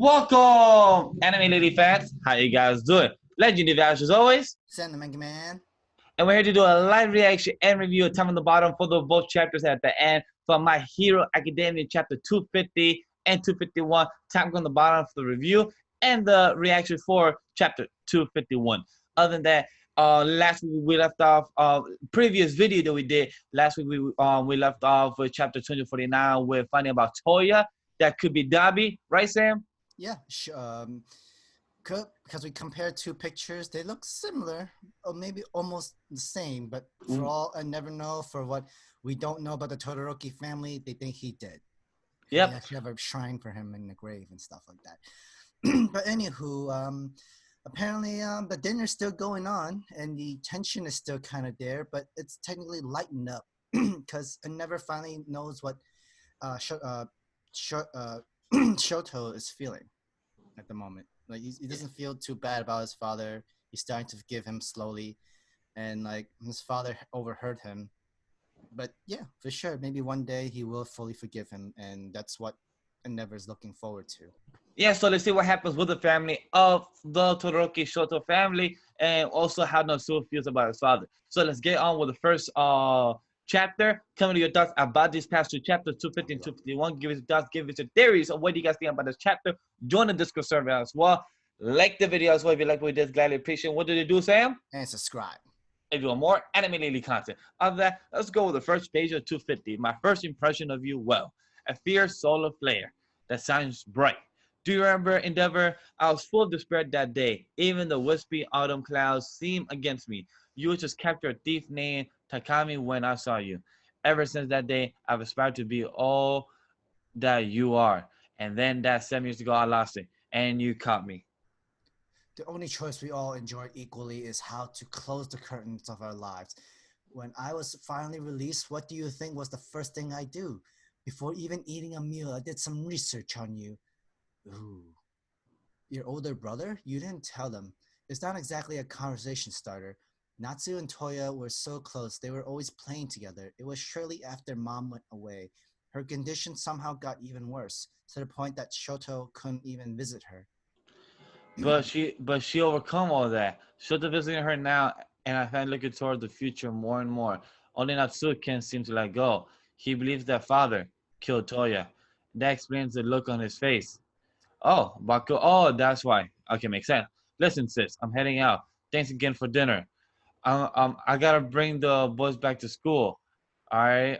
Welcome, anime lady fans. How you guys doing? Legendary Values as always. Send the Manga Man. And we're here to do a live reaction and review of Time on the Bottom for the both chapters at the end for My Hero Academia chapter 250 and 251. Time on the Bottom for the review and the reaction for chapter 251. Other than that, last week we left off previous video that we did last week. We left off with chapter 249 with finding about Toya. That could be Dabi, right, Sam? Yeah, because we compared two pictures, they look similar, or maybe almost the same. But for all I never know, for what we don't know about the Todoroki family, they think he did. Yep. They actually have a shrine for him in the grave and stuff like that. But anywho, apparently the dinner's still going on, and the tension is still kind of there, but it's technically lightened up because I never finally knows what Shoto is feeling at the moment. Like he doesn't feel too bad about his father. He's starting to forgive him slowly, and like his father overheard him. But yeah, for sure, maybe one day he will fully forgive him, and that's what Endeavor is looking forward to. Yeah, so let's see what happens with the family of the Todoroki Shoto family, and also how Natsuo feels about his father. So let's get on with the first chapter. Tell me your thoughts about these past two chapters, 250 and 251. Give us your thoughts, give us your theories of what do you guys think about this chapter. Join the Discord server as well. Like the video as well if you like what we did. Gladly appreciate it. What did you do, Sam? And subscribe. If you want more anime daily content. Other than that, let's go with the first page of 250. My first impression of you, well, a fierce solar flare that shines bright. Do you remember, Endeavor? I was full of despair that day. Even the wispy autumn clouds seemed against me. You just captured a thief named Takami when I saw you. Ever since that day, I've aspired to be all that you are. And then that 7 years ago, I lost it. And you caught me. The only choice we all enjoyed equally is how to close the curtains of our lives. When I was finally released, what do you think was the first thing I do? Before even eating a meal, I did some research on you. Ooh. Your older brother? You didn't tell them. It's not exactly a conversation starter. Natsu and Toya were so close. They were always playing together. It was shortly after Mom went away. Her condition somehow got even worse, to the point that Shoto couldn't even visit her. But she overcome all that. Shota visiting her now, and I find looking toward the future more and more. Only Natsu can seem to let go. He believes that father killed Toya. That explains the look on his face. Oh, Baku. Oh, that's why. Okay, makes sense. Listen, sis, I'm heading out. Thanks again for dinner. I gotta bring the boys back to school. All right.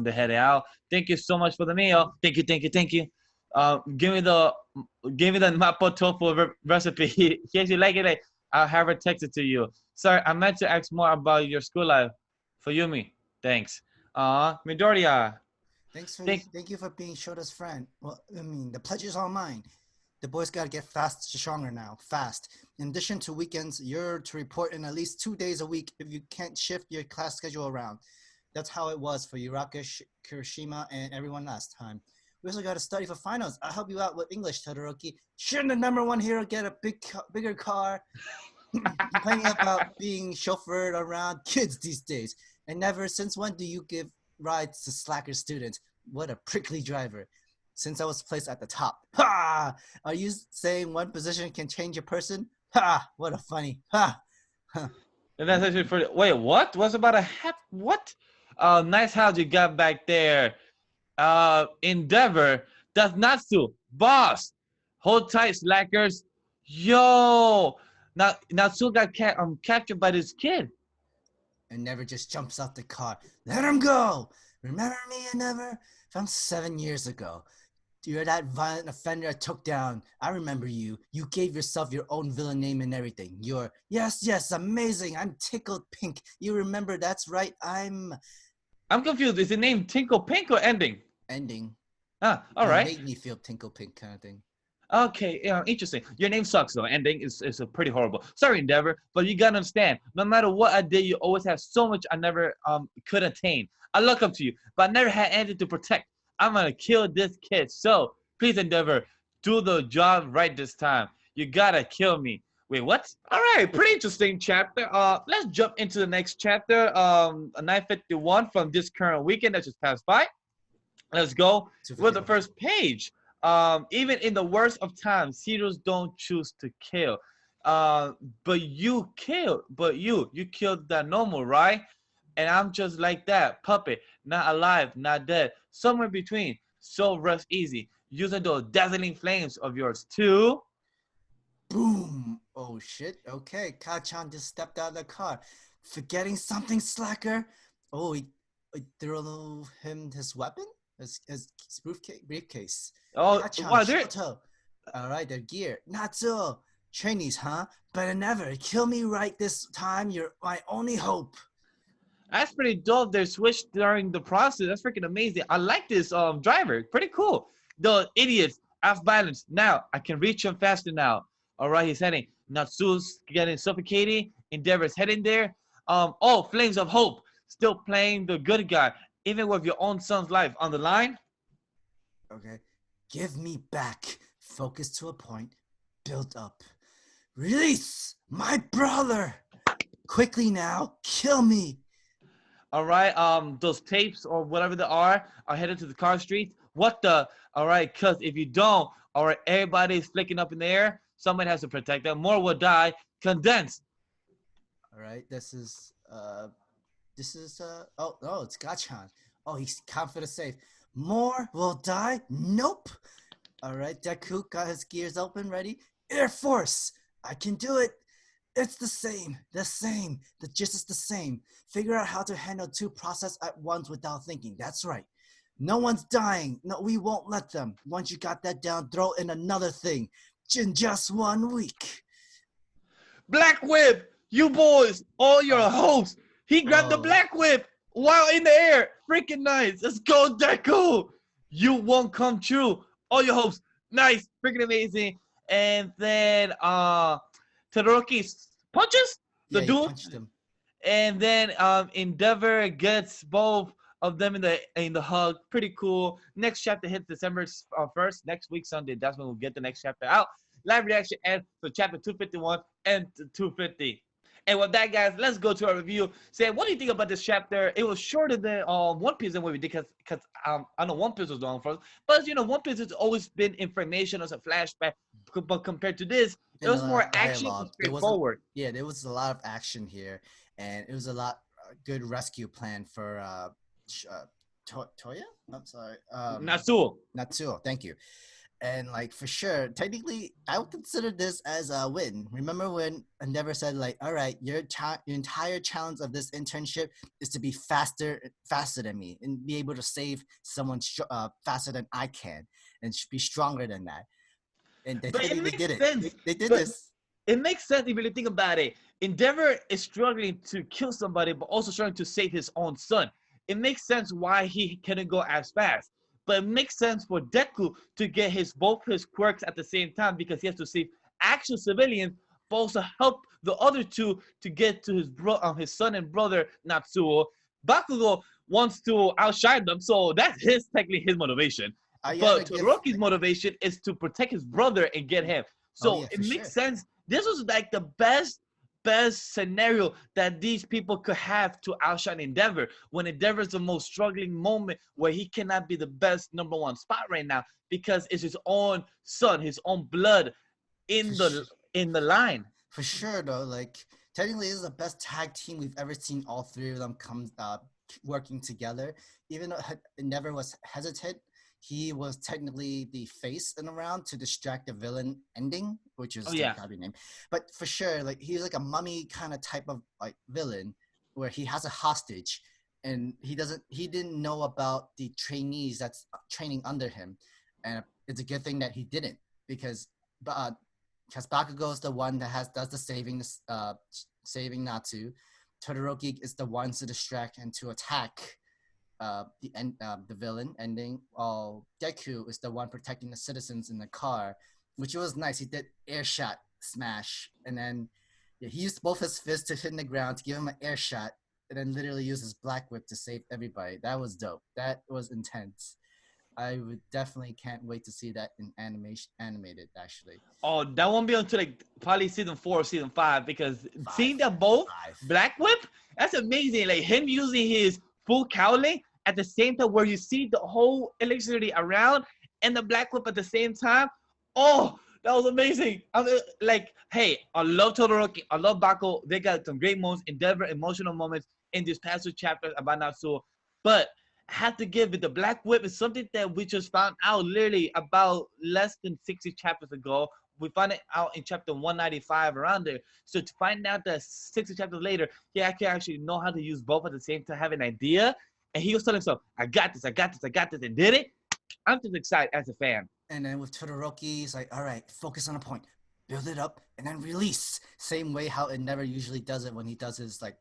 They're heading out. Thank you so much for the meal. Thank you, thank you, thank you. Give me the mapo tofu recipe. He actually like it. Like, I'll have her text it to you. Sorry, I meant to ask more about your school life. For Yumi, thanks. Midoriya. Thank you for being Shota's friend. Well, I mean, the pleasure's all mine. The boys gotta get stronger now, fast. In addition to weekends, you're to report in at least 2 days a week if you can't shift your class schedule around. That's how it was for Uraka, Kirishima, and everyone last time. We also gotta study for finals. I'll help you out with English, Todoroki. Shouldn't the #1 hero get a bigger car? Complaining about being chauffeured around kids these days. And never, since when do you give rides to slacker students? What a prickly driver. Since I was placed at the top. Ha! Are you saying one position can change a person? Ha! What a funny. Ha! And that's actually pretty. Wait, what? What's about a what? Nice house you got back there. Endeavor. That's Natsu. Boss. Hold tight, slackers. Yo. Now Natsu got captured by this kid. And never just jumps out the car. Let him go. Remember me, Never? From 7 years ago. You're that violent offender I took down. I remember you. You gave yourself your own villain name and everything. You're, yes, amazing. I'm Tickled Pink. You remember, that's right. I'm confused. Is the name Tinkle Pink or Ending? Ending. Ah, all right. It made me feel Tinkle Pink kind of thing. Okay, interesting. Your name sucks though. Ending is a pretty horrible. Sorry, Endeavor, but you gotta understand. No matter what I did, you always have so much I never could attain. I look up to you, but I never had anything to protect. I'm gonna kill this kid. So please, Endeavor, do the job right this time. You gotta kill me. Wait, what? All right, pretty interesting chapter. Let's jump into the next chapter. 951 from this current weekend that just passed by. Let's go with the first page. Even in the worst of times, heroes don't choose to kill. Uh, but you killed. But you killed that normal, right? And I'm just like that puppet, not alive, not dead, somewhere between. So rest easy, using those dazzling flames of yours too. Boom. Oh shit. Okay, Kachan just stepped out of the car, forgetting something, slacker. Oh, he threw him his weapon, his briefcase. Oh, Kachan, wow, there. Shoto. All right, their gear. Natsuo. Trainees, huh? Better never kill me right this time. You're my only hope. That's pretty dope. They switched during the process. That's freaking amazing. I like this driver. Pretty cool. The idiots off balance. Now I can reach him faster now. All right, he's heading. Natsu's getting suffocating. Endeavor's heading there. Oh, Flames of Hope. Still playing the good guy, even with your own son's life on the line. Okay. Give me back. Focus to a point. Build up. Release my brother. Quickly now. Kill me. All right, those tapes or whatever they are headed to the car streets. What the? All right, cause if you don't, all right, everybody's flicking up in the air. Someone has to protect them. More will die. Condensed. All right. Oh no, it's Gachan. Oh, he's confident safe. More will die? Nope. All right, Deku got his gears open, ready. Air Force, I can do it. It's the same. The gist is the same. Figure out how to handle two processes at once without thinking. That's right. No one's dying. No, we won't let them. Once you got that down, throw in another thing. In just 1 week. Black Whip, you boys, all your Oh, hopes. He grabbed the oh, Black Whip while in the air. Freaking nice. Let's go, Deku. You won't come true. All your hopes. Nice. Freaking amazing. And then Todoroki punches the yeah, he dude. punched him. And then Endeavor gets both of them in the hug. Pretty cool. Next chapter hits December 1st. Next week, Sunday. That's when we'll get the next chapter out. Live reaction and for chapter 251 and 250. And with that, guys, let's go to our review. Say, what do you think about this chapter? It was shorter than One Piece than what we did because I know One Piece was long for us. But, you know, One Piece has always been information as a flashback. But compared to this, it And a was lot more of action dialogue. and straightforward. There was a lot of action here, and it was a lot good rescue plan for Toya. I'm sorry, Natsuo. Natsuo. Thank you. And like for sure, technically, I would consider this as a win. Remember when Endeavor said like, "All right, your entire challenge of this internship is to be faster than me and be able to save someone faster than I can, and be stronger than that." And they But it technically makes did it. sense. They did But this. it makes sense if you really think about it. Endeavor is struggling to kill somebody, but also struggling to save his own son. It makes sense why he couldn't go as fast. But it makes sense for Deku to get both his quirks at the same time because he has to save actual civilians, but also help the other two to get to his son and brother Natsuo. Bakugo wants to outshine them, so that's technically his motivation. I gotta But give. Todoroki's motivation is to protect his brother and get him. Oh So yeah, it for makes sure. sense. This was like the best scenario that these people could have to outshine Endeavor when Endeavor is the most struggling moment where he cannot be the best number one spot right now because it's his own son, his own blood For in the sh- in the line. for sure though, like technically this is the best tag team we've ever seen. All three of them come working together. Even though Endeavor was hesitant, he was technically the face in the round to distract the villain ending, which Oh is the yeah. copy name. But for sure, like he's like a mummy kind of type of like villain where he has a hostage and he didn't know about the trainees that's training under him. And it's a good thing that he didn't because because Bakugo is the one that does the saving Natsu. Todoroki is the one to distract and to attack the villain ending, while Deku is the one protecting the citizens in the car, which was nice. He did air shot smash, and then he used both his fists to hit the ground to give him an air shot, and then literally used his black whip to save everybody. That was dope. That was intense. I would definitely can't wait to see that in animated actually. Oh, that won't be until like probably season 4 or season 5 because seeing Five. them both Five. Black Whip, that's amazing. Like him using his full cowling at the same time where you see the whole electricity around and the Black Whip at the same time. Oh, that was amazing. Like, hey, I love Todoroki. I love Baku. They got some great moments, endeavor, emotional moments in these past two chapters about Natsuo. But I have to give it the Black Whip is something that we just found out literally about less than 60 chapters ago. We found it out in chapter 195 around there. So to find out that 60 chapters later, he actually know how to use both at the same time, have an idea. And he was telling himself, I got this, I got this, I got this, and did it. I'm just excited as a fan. And then with Todoroki, he's like, all right, focus on a point, build it up, and then release. Same way how it never usually does it when he does his like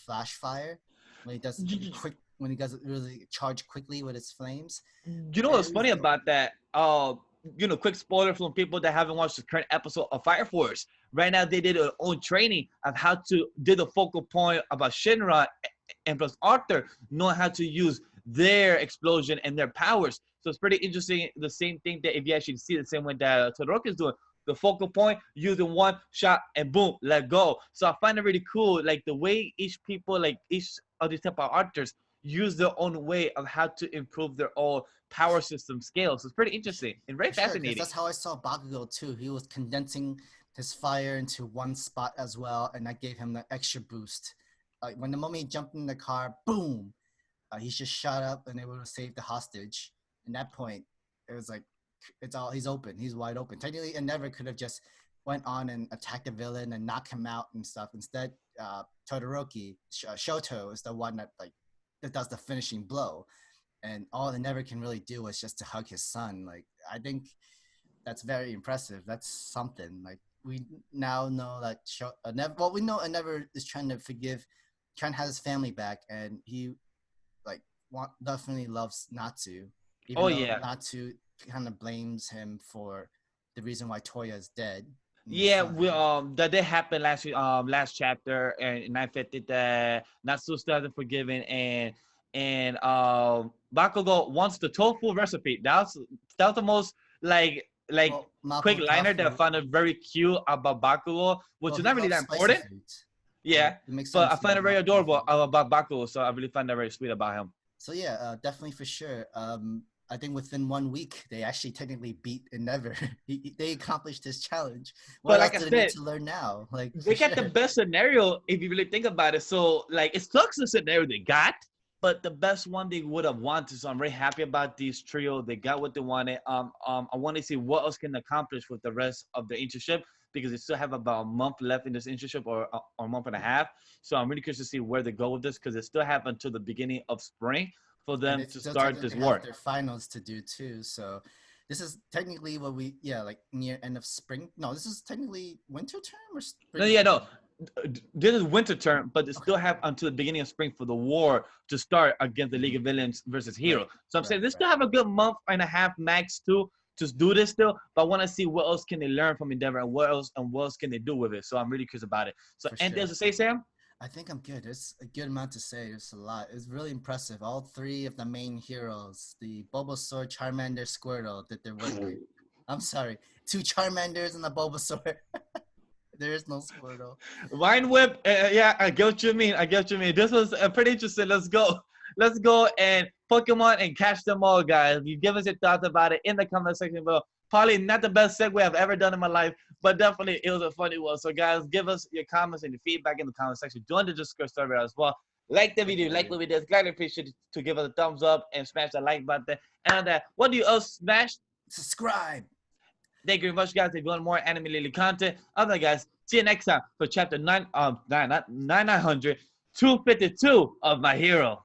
flash fire, when he does it quick, when he does it really charge quickly with his flames. You know what's funny about that? Quick spoiler from people that haven't watched the current episode of Fire Force. Right now, they did their own training of how to do the focal point about Shinra and plus Arthur knowing how to use their explosion and their powers. So it's pretty interesting. The same thing that if you actually see the same way that Todoroki is doing, the focal point, using one shot and boom, let go. So I find it really cool, like the way each people, like each of these type of actors use their own way of how to improve their own power system scale. So it's pretty interesting and very fascinating. That's how I saw Bakugo too. He was condensing his fire into one spot as well, and that gave him the extra boost. Like when the moment he jumped in the car, boom, he just shot up and able to save the hostage. In that point, it was like he's open, he's wide open. Technically, Endeavor could have just went on and attacked the villain and knock him out and stuff. Instead, Todoroki Shoto is the one that does the finishing blow, and all Endeavor can really do is just to hug his son. Like, I think that's very impressive. That's something. Like, we now know that we know Endeavor is trying to have his family back, and he definitely loves Natsu. Natsu kind of blames him for the reason why Touya is dead. Yeah, that did happen last chapter, and 950 that Natsu still hasn't forgiven, and Bakugo wants the tofu recipe. That was the most quick liner that I found it very cute about Bakugo, which is not really that important. Yeah, but I find it very adorable about Bakugo, so I really find that very sweet about him. So yeah, definitely for sure. I think within 1 week, they actually technically beat Endeavor. They accomplished this challenge. What else do they need to learn now? Like, they got the best scenario if you really think about it. So it sucks the scenario they got, but the best one they would have wanted. So I'm very happy about this trio. They got what they wanted. I want to see what else can accomplish with the rest of the internship, because they still have about a month left in this internship, or a month and a half. So I'm really curious to see where they go with this, because they still have until the beginning of spring for them to start this work. Their finals to do too. So this is technically what near end of spring. No, this is technically winter term or spring? No. This is winter term, but they still have until the beginning of spring for the war to start against the League of Villains versus Hero. So I'm saying they still have a good month and a half max to just do this still, but I want to see what else can they learn from Endeavor, and what else can they do with it. So I'm really curious about it. So there's to say, Sam? I think I'm good. There's a good amount to say. There's a lot. It's really impressive. All three of the main heroes, the Bulbasaur, Charmander, Squirtle, did their work. I'm sorry. 2 Charmanders and a Bulbasaur. There is no Squirtle. Vine Whip. Yeah, I get what you mean. This was pretty interesting. Let's go and Pokemon and catch them all, guys. You give us your thoughts about it in the comment section below. Probably not the best segue I've ever done in my life, but definitely it was a funny one. So guys, give us your comments and your feedback in the comment section. Join the Discord server as well. Like the video, like what we did. Gladly appreciate it to give us a thumbs up and smash that like button. And what do you else smash? Subscribe. Thank you very much, guys. If you want more anime related content, other guys, see you next time for chapter 900, 252 of My Hero.